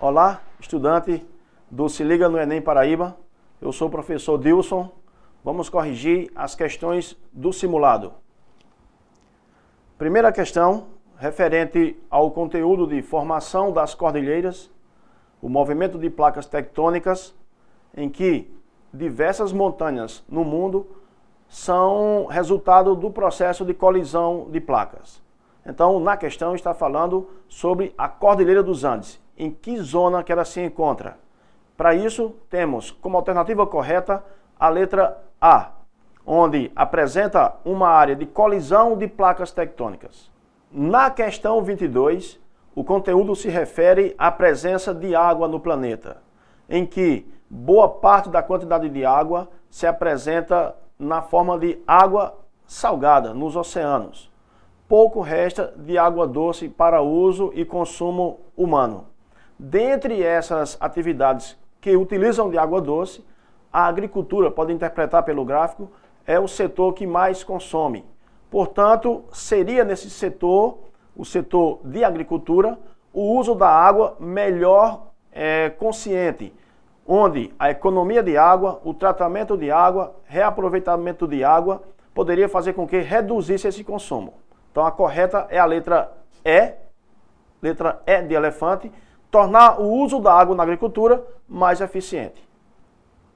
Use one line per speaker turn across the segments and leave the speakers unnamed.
Olá, estudante do Se Liga no Enem Paraíba. Eu sou o professor Dilson. Vamos corrigir as questões do simulado. Primeira questão, referente ao conteúdo de formação das cordilheiras, o movimento de placas tectônicas, em que diversas montanhas no mundo são resultado do processo de colisão de placas. Então, na questão está falando sobre a Cordilheira dos Andes, em que zona que ela se encontra. Para isso, temos como alternativa correta a letra A, onde apresenta uma área de colisão de placas tectônicas. Na questão 22, o conteúdo se refere à presença de água no planeta, em que boa parte da quantidade de água se apresenta na forma de água salgada nos oceanos. Pouco resta de água doce para uso e consumo humano. Dentre essas atividades que utilizam de água doce, a agricultura, pode interpretar pelo gráfico, é o setor que mais consome. Portanto, seria nesse setor, o setor de agricultura, o uso da água melhor consciente, onde a economia de água, o tratamento de água, reaproveitamento de água, poderia fazer com que reduzisse esse consumo. Então a correta é a letra E de elefante, tornar o uso da água na agricultura mais eficiente.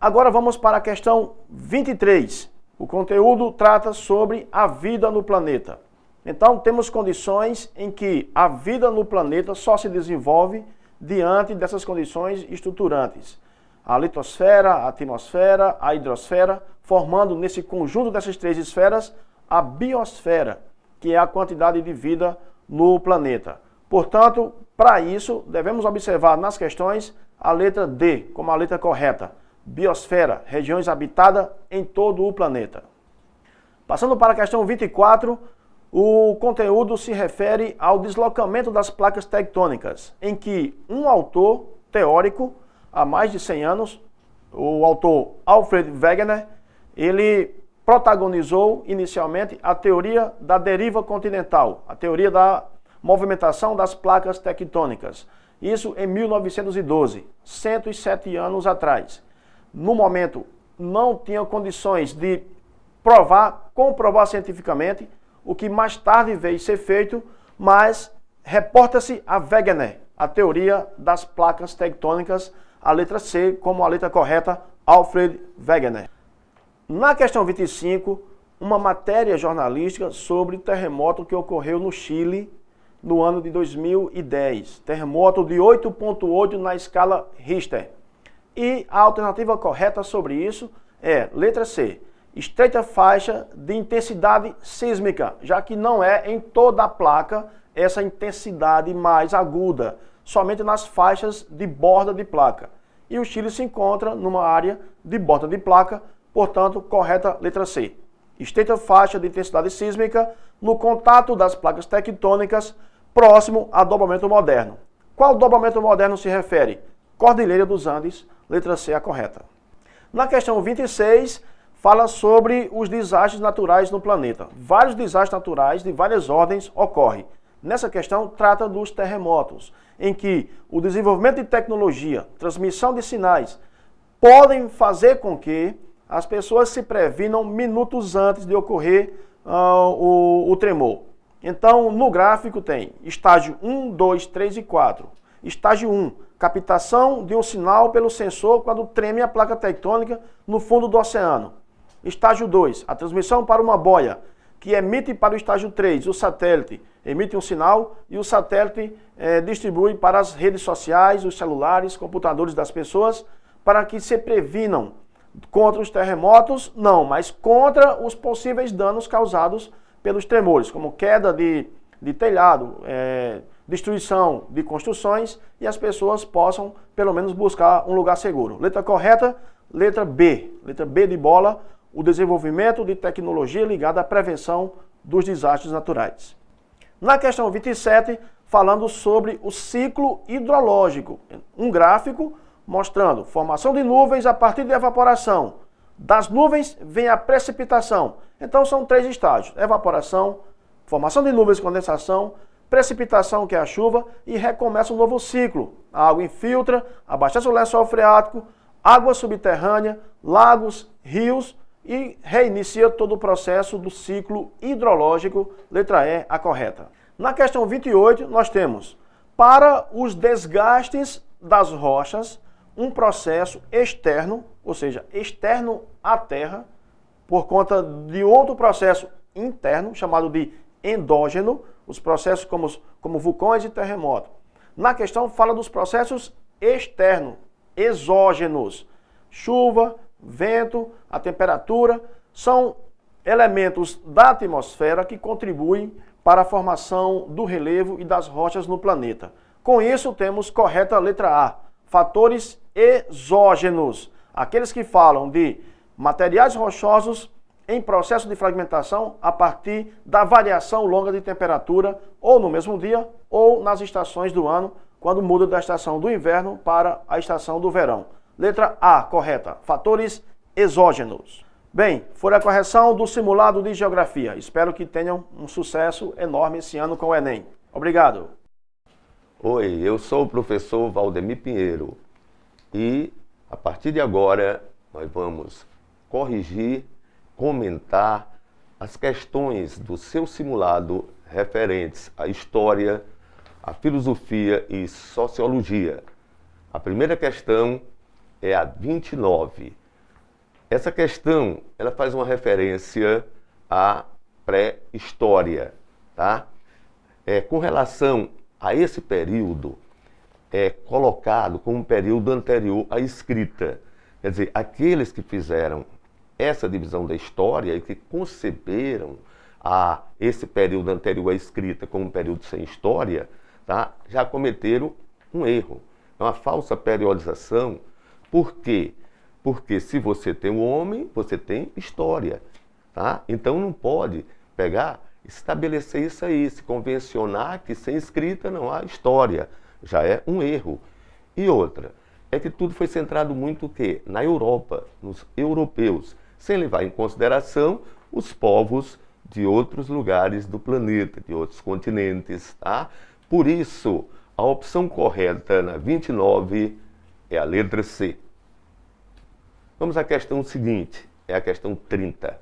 Agora vamos para a questão 23. O conteúdo trata sobre a vida no planeta. Então temos condições em que a vida no planeta só se desenvolve diante dessas condições estruturantes. A litosfera, a atmosfera, a hidrosfera, formando nesse conjunto dessas três esferas a biosfera, que é a quantidade de vida no planeta. Portanto, para isso, devemos observar nas questões a letra D como a letra correta. Biosfera, regiões habitadas em todo o planeta. Passando para a questão 24, o conteúdo se refere ao deslocamento das placas tectônicas, em que um autor teórico, há mais de 100 anos, o autor Alfred Wegener, ele protagonizou inicialmente a teoria da deriva continental, a teoria da movimentação das placas tectônicas. Isso em 1912, 107 anos atrás. No momento, não tinha condições de comprovar cientificamente, o que mais tarde veio ser feito, mas reporta-se a Wegener, a teoria das placas tectônicas, a letra C como a letra correta, Alfred Wegener. Na questão 25, uma matéria jornalística sobre o terremoto que ocorreu no Chile no ano de 2010. Terremoto de 8,8 na escala Richter. E a alternativa correta sobre isso é letra C, estreita faixa de intensidade sísmica, já que não é em toda a placa essa intensidade mais aguda, somente nas faixas de borda de placa. E o Chile se encontra numa área de borda de placa, portanto, correta letra C. Estreita faixa de intensidade sísmica no contato das placas tectônicas próximo a dobramento moderno. Qual dobramento moderno se refere? Cordilheira dos Andes, letra C a correta. Na questão 26, fala sobre os desastres naturais no planeta. Vários desastres naturais de várias ordens ocorrem. Nessa questão, trata dos terremotos, em que o desenvolvimento de tecnologia, transmissão de sinais, podem fazer com que as pessoas se previnam minutos antes de ocorrer o tremor. Então, no gráfico tem estágio 1, 2, 3 e 4. Estágio 1, captação de um sinal pelo sensor quando treme a placa tectônica no fundo do oceano. Estágio 2, a transmissão para uma boia, que emite para o estágio 3, o satélite emite um sinal e o satélite distribui para as redes sociais, os celulares, computadores das pessoas, para que se previnam contra os terremotos, não, mas contra os possíveis danos causados pelos tremores, como queda de telhado, destruição de construções, e as pessoas possam, pelo menos, buscar um lugar seguro. Letra correta, letra B de bola, o desenvolvimento de tecnologia ligada à prevenção dos desastres naturais. Na questão 27, falando sobre o ciclo hidrológico, um gráfico mostrando formação de nuvens a partir de evaporação. Das nuvens vem a precipitação. Então são três estágios: evaporação, formação de nuvens e condensação, precipitação, que é a chuva, e recomeça um novo ciclo. A água infiltra, abastece o lençol freático, água subterrânea, lagos, rios e reinicia todo o processo do ciclo hidrológico, letra E, a correta. Na questão 28, nós temos, para os desgastes das rochas, um processo externo, ou seja, externo à Terra, por conta de outro processo interno, chamado de endógeno, os processos como vulcões e terremotos. Na questão fala dos processos externos, exógenos. Chuva, vento, a temperatura, são elementos da atmosfera que contribuem para a formação do relevo e das rochas no planeta. Com isso, temos correta a letra A, fatores exógenos, aqueles que falam de materiais rochosos em processo de fragmentação a partir da variação longa de temperatura, ou no mesmo dia, ou nas estações do ano, quando muda da estação do inverno para a estação do verão. Letra A, correta. Fatores exógenos. Bem, foi a correção do simulado de geografia. Espero que tenham um sucesso enorme esse ano com o Enem. Obrigado.
Oi, eu sou o professor Valdemir Pinheiro e, a partir de agora, nós vamos corrigir, comentar as questões do seu simulado referentes à história, à filosofia e sociologia. A primeira questão é a 29. Essa questão, ela faz uma referência à pré-história, tá? Com relação a esse período, é colocado como um período anterior à escrita. Quer dizer, aqueles que fizeram essa divisão da história e que conceberam esse período anterior à escrita como um período sem história, tá? Já cometeram um erro, uma falsa periodização. Por quê? Porque se você tem um homem, você tem história, tá? Então não pode pegar, estabelecer isso aí, se convencionar que sem escrita não há história. Já é um erro. E outra, é que tudo foi centrado muito o quê? Na Europa, nos europeus, sem levar em consideração os povos de outros lugares do planeta, de outros continentes, tá? Por isso, a opção correta na 29 é a letra C. Vamos à questão seguinte, é a questão 30.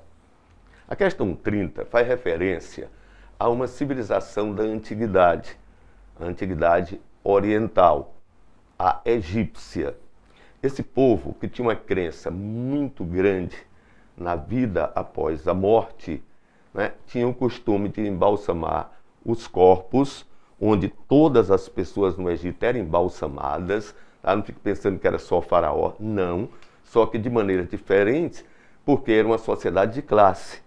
A questão 30 faz referência a uma civilização da antiguidade, a antiguidade oriental, a egípcia. Esse povo que tinha uma crença muito grande na vida após a morte, né, tinha o costume de embalsamar os corpos, onde todas as pessoas no Egito eram embalsamadas, tá? Não fique pensando que era só o faraó, não, só que de maneira diferente, porque era uma sociedade de classe,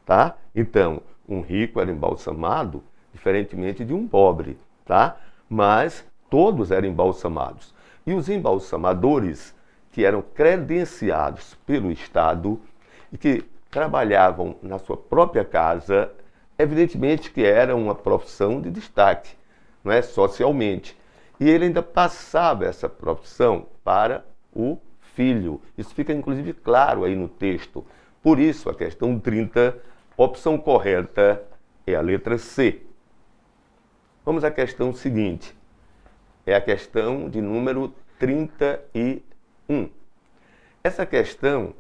tá? Então, um rico era embalsamado, diferentemente de um pobre, tá? Mas todos eram embalsamados. E os embalsamadores, que eram credenciados pelo Estado e que trabalhavam na sua própria casa, evidentemente que era uma profissão de destaque, não é, socialmente. E ele ainda passava essa profissão para o filho. Isso fica inclusive claro aí no texto. Por isso, a questão 30, opção correta é a letra C. Vamos à questão seguinte. É a questão de número 31. Essa questão,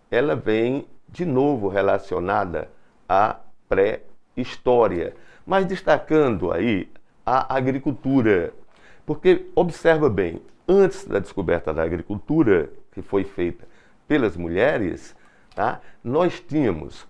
ela vem de novo relacionada à pré-história, mas destacando aí a agricultura. Porque, observa bem, antes da descoberta da agricultura, que foi feita pelas mulheres, tá? Nós tínhamos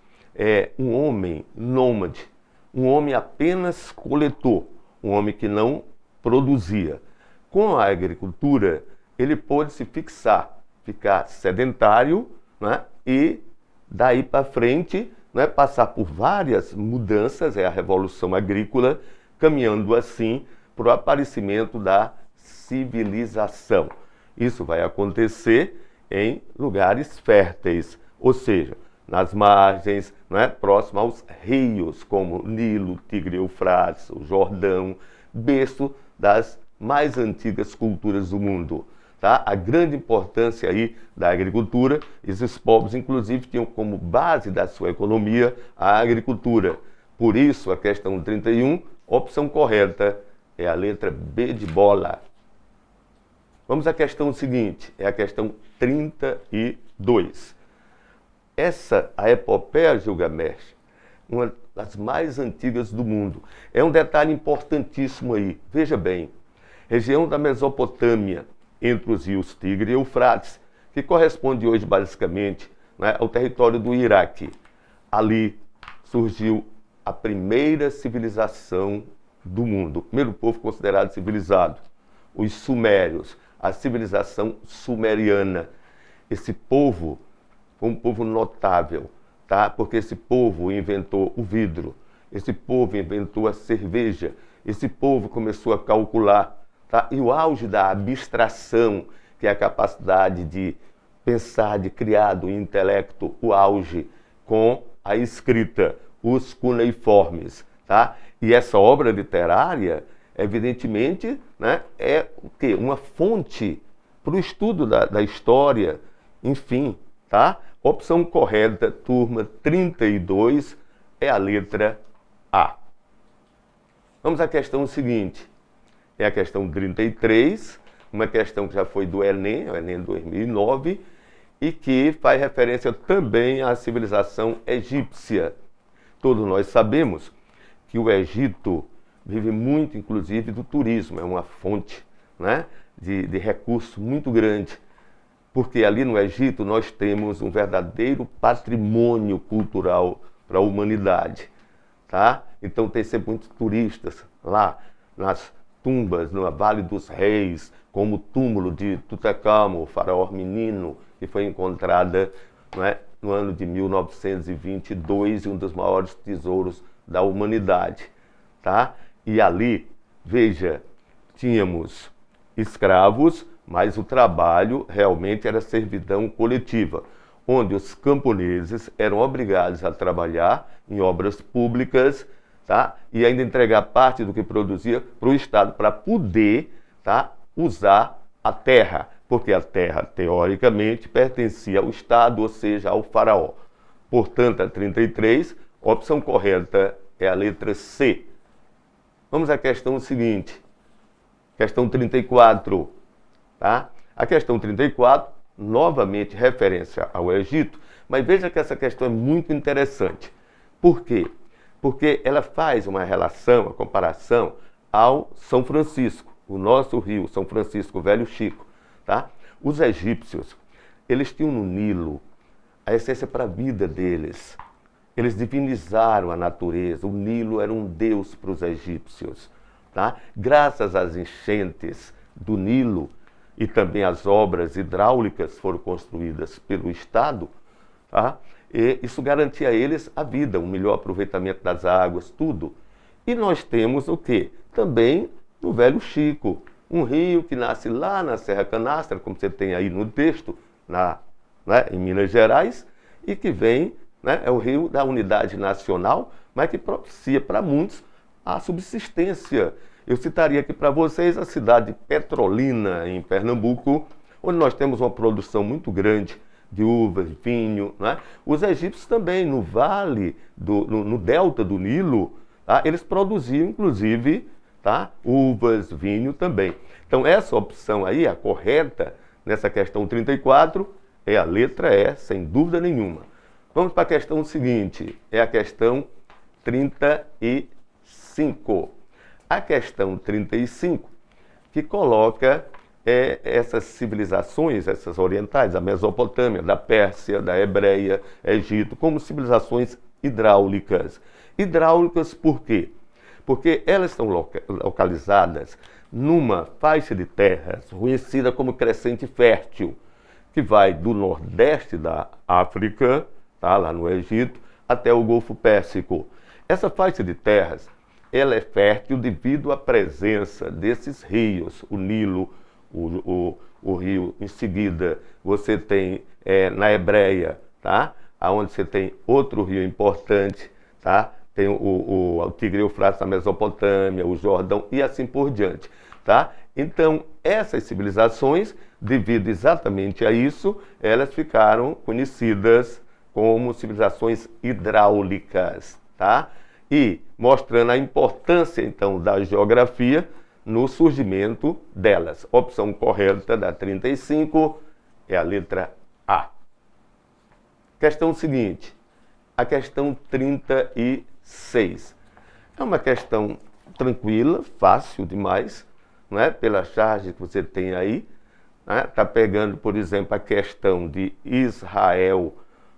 um homem nômade, um homem apenas coletor, um homem que não produzia. Com a agricultura, ele pôde se fixar, ficar sedentário, né? E daí para frente, né, passar por várias mudanças, é a Revolução Agrícola, caminhando assim para o aparecimento da civilização. Isso vai acontecer em lugares férteis, ou seja, nas margens, né, próximo aos rios, como Nilo, Tigre, Eufrates, o Jordão, berço das mais antigas culturas do mundo. Tá? A grande importância aí da agricultura, esses povos inclusive tinham como base da sua economia a agricultura. Por isso a questão 31 Opção correta é a letra B de bola. Vamos à questão seguinte, é a questão 32. A epopeia de Gilgamesh, uma das mais antigas do mundo. É um detalhe importantíssimo aí. Veja bem, região da Mesopotâmia, entre os rios Tigre e Eufrates, que corresponde hoje basicamente, né, ao território do Iraque. Ali surgiu a primeira civilização do mundo, o primeiro povo considerado civilizado, os sumérios, a civilização sumeriana. Esse povo foi um povo notável, tá? Porque esse povo inventou o vidro, esse povo inventou a cerveja, esse povo começou a calcular, tá? E o auge da abstração, que é a capacidade de pensar, de criar do intelecto, o auge com a escrita, os cuneiformes, tá? E essa obra literária, evidentemente, né, é o quê? Uma fonte para o estudo da história, enfim, tá? Opção correta, turma 32, é a letra A. Vamos à questão seguinte. É a questão 33, uma questão que já foi do Enem, o Enem 2009, e que faz referência também à civilização egípcia. Todos nós sabemos que o Egito vive muito, inclusive, do turismo, é uma fonte, né, de recurso muito grande, porque ali no Egito nós temos um verdadeiro patrimônio cultural para a humanidade, tá? Então tem sempre muitos turistas lá nas tumbas, no Vale dos Reis, como o túmulo de Tutankhamon, o faraó menino, que foi encontrada, não é, no ano de 1922, um dos maiores tesouros da humanidade, tá? E ali, veja, tínhamos escravos, mas o trabalho realmente era servidão coletiva, onde os camponeses eram obrigados a trabalhar em obras públicas, tá? E ainda entregar parte do que produzia para o Estado, para poder, tá, usar a terra, porque a terra, teoricamente, pertencia ao Estado, ou seja, ao faraó. Portanto, a 33, a opção correta é a letra C. Vamos à questão seguinte, questão 34, tá? A questão 34, novamente referência ao Egito, mas veja que essa questão é muito interessante. Por quê? Porque ela faz uma relação, uma comparação ao São Francisco, o nosso rio, São Francisco, Velho Chico, tá? Os egípcios, eles tinham no Nilo a essência para a vida deles. Eles divinizaram a natureza, o Nilo era um deus para os egípcios, tá? Graças às enchentes do Nilo e também às obras hidráulicas foram construídas pelo Estado, tá? E isso garantia a eles a vida, um melhor aproveitamento das águas, tudo. E nós temos o quê? Também no Velho Chico, um rio que nasce lá na Serra Canastra, como você tem aí no texto, né, em Minas Gerais, e que vem, né, é o rio da unidade nacional, mas que propicia para muitos a subsistência. Eu citaria aqui para vocês a cidade de Petrolina, em Pernambuco, onde nós temos uma produção muito grande de uvas, vinho, né? Os egípcios também, no vale, no delta do Nilo, tá? Eles produziam, inclusive, tá, uvas, vinho também. Então, essa opção aí, a correta, nessa questão 34, é a letra E, sem dúvida nenhuma. Vamos para a questão seguinte, é a questão 35. A questão 35, que coloca essas civilizações, essas orientais, da Mesopotâmia, da Pérsia, da Hebreia, Egito, como civilizações hidráulicas. Hidráulicas por quê? Porque elas estão localizadas numa faixa de terras conhecida como crescente fértil, que vai do nordeste da África, tá, lá no Egito, até o Golfo Pérsico. Essa faixa de terras, ela é fértil devido à presença desses rios, o Nilo, o rio, em seguida você tem na Hebreia, tá? Onde você tem outro rio importante, tá? Tem o Tigre e Eufrates na Mesopotâmia, o Jordão e assim por diante, tá? Então, essas civilizações, devido exatamente a isso, elas ficaram conhecidas como civilizações hidráulicas, tá? e mostrando a importância, então, da geografia no surgimento delas. Opção correta da 35 é a letra A. Questão seguinte, a questão 36. É uma questão tranquila, fácil demais, não é? Pela charge que você tem aí. Está pegando, por exemplo, a questão de Israel,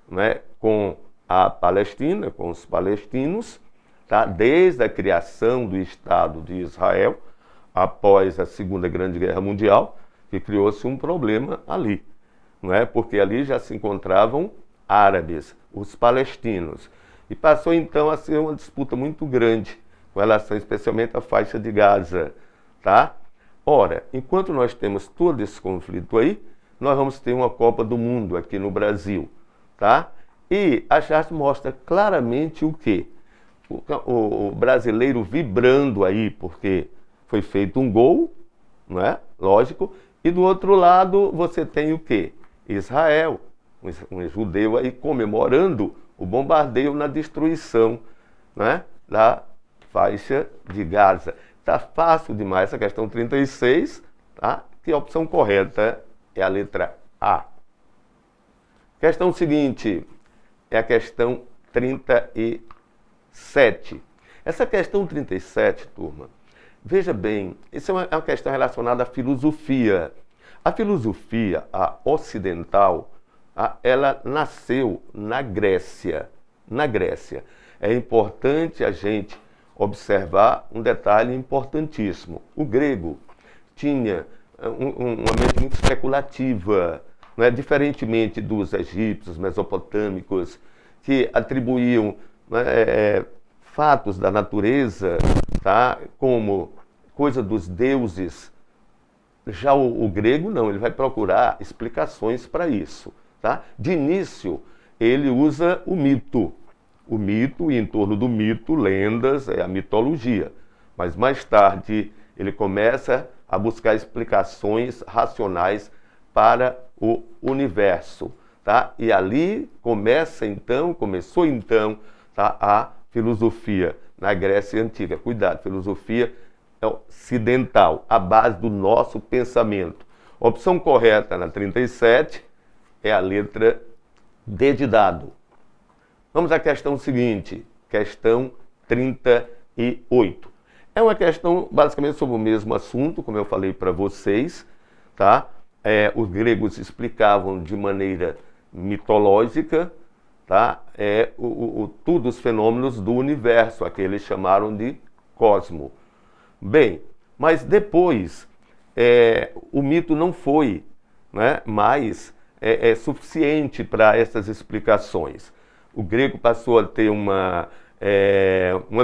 né, com a Palestina, com os palestinos, tá? Desde a criação do Estado de Israel, após a Segunda Grande Guerra Mundial, que criou-se um problema ali, não é? Porque ali já se encontravam árabes, os palestinos, e passou então a ser uma disputa muito grande com relação especialmente à faixa de Gaza, tá? Ora, enquanto nós temos todo esse conflito aí, nós vamos ter uma Copa do Mundo aqui no Brasil, tá? E a charte mostra claramente o quê? O brasileiro vibrando aí, porque foi feito um gol, não é? Lógico. E do outro lado você tem o quê? Israel, um judeu aí comemorando o bombardeio na destruição, né, da faixa de Gaza. Está fácil demais essa questão 36, tá? Que a opção correta é a letra A. Questão seguinte é a questão 37. Essa questão 37, turma, veja bem, isso é uma questão relacionada à filosofia. A filosofia, a ocidental, ela nasceu na Grécia. Na Grécia. É importante a gente observar um detalhe importantíssimo. O grego tinha uma mente muito especulativa, não é? Diferentemente dos egípcios, mesopotâmicos, que atribuíam, né, fatos da natureza, tá, como coisa dos deuses. Já o grego não, ele vai procurar explicações para isso. Tá? De início, ele usa o mito, e em torno do mito, lendas, é a mitologia. Mas mais tarde, ele começa a buscar explicações racionais para o universo. Tá? E ali começou então, tá, a filosofia na Grécia Antiga. Cuidado, filosofia ocidental, a base do nosso pensamento. Opção correta na 37 é a letra D de dado. Vamos à questão seguinte, questão 38. É uma questão basicamente sobre o mesmo assunto, como eu falei para vocês, tá? Os gregos explicavam de maneira mitológica, tá? Tudo os fenômenos do universo, que eles chamaram de cosmo. Bem, mas depois o mito não foi, né, mais suficiente para essas explicações. O grego passou a ter uma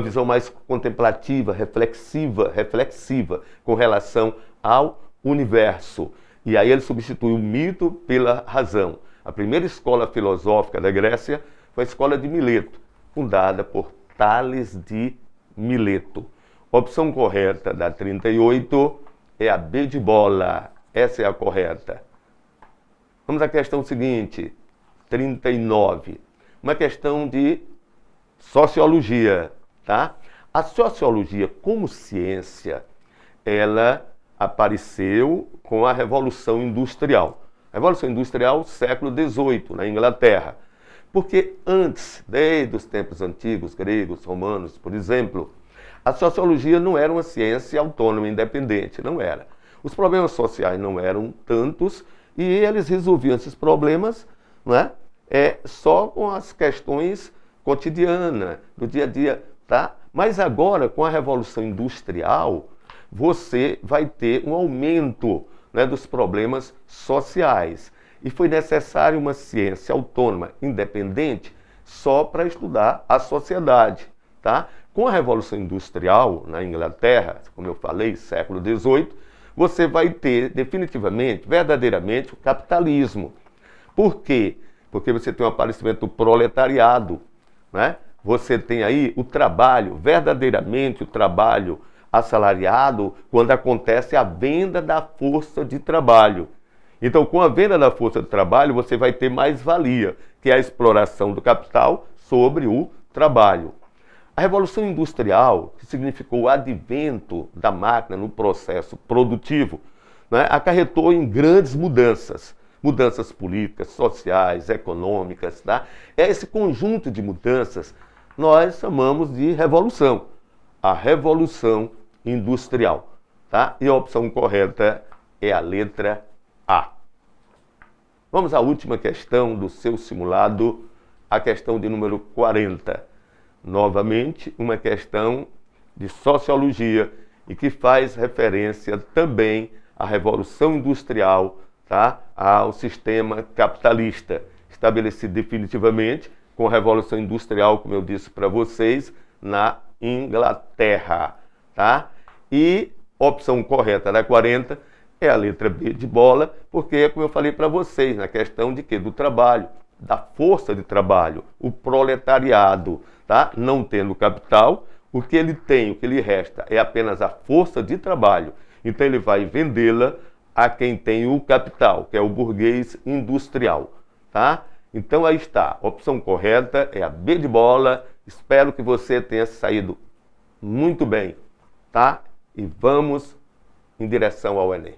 visão mais contemplativa, reflexiva com relação ao universo. E aí ele substituiu o mito pela razão. A primeira escola filosófica da Grécia foi a escola de Mileto, fundada por Tales de Mileto. A opção correta da 38 é a B de bola. Essa é a correta. Vamos à questão seguinte, 39. Uma questão de sociologia, tá? A sociologia como ciência, ela apareceu com a Revolução Industrial. A Revolução Industrial, século XVIII, na Inglaterra. Porque antes, desde os tempos antigos, gregos, romanos, por exemplo, a sociologia não era uma ciência autônoma, independente, não era. Os problemas sociais não eram tantos e eles resolviam esses problemas, não é? Só com as questões cotidianas, do dia a dia, tá? Mas agora, com a Revolução Industrial, você vai ter um aumento, né, dos problemas sociais. E foi necessário uma ciência autônoma, independente, só para estudar a sociedade, tá? Com a Revolução Industrial na Inglaterra, como eu falei, século XVIII, você vai ter definitivamente, verdadeiramente, o capitalismo. Por quê? Porque você tem o aparecimento do proletariado, né? Você tem aí o trabalho, verdadeiramente o trabalho assalariado, quando acontece a venda da força de trabalho. Então, com a venda da força de trabalho, você vai ter mais-valia, que é a exploração do capital sobre o trabalho. A Revolução Industrial, que significou o advento da máquina no processo produtivo, né, acarretou em grandes mudanças. Mudanças políticas, sociais, econômicas. Tá? Esse conjunto de mudanças nós chamamos de revolução. A Revolução Industrial. Tá? E a opção correta é a letra A. Vamos à última questão do seu simulado, a questão de número 40. Novamente, uma questão de sociologia e que faz referência também à Revolução Industrial, tá? Ao sistema capitalista, estabelecido definitivamente com a Revolução Industrial, como eu disse para vocês, na Inglaterra. Tá? E a opção correta da 40 é a letra B de bola, porque, como eu falei para vocês, na questão de quê? Do trabalho, da força de trabalho, o proletariado, tá? Não tendo capital, o que ele tem, o que lhe resta é apenas a força de trabalho. Então ele vai vendê-la a quem tem o capital, que é o burguês industrial, tá? Então aí está, a opção correta é a B de bola. Espero que você tenha saído muito bem, tá? E vamos em direção ao Enem.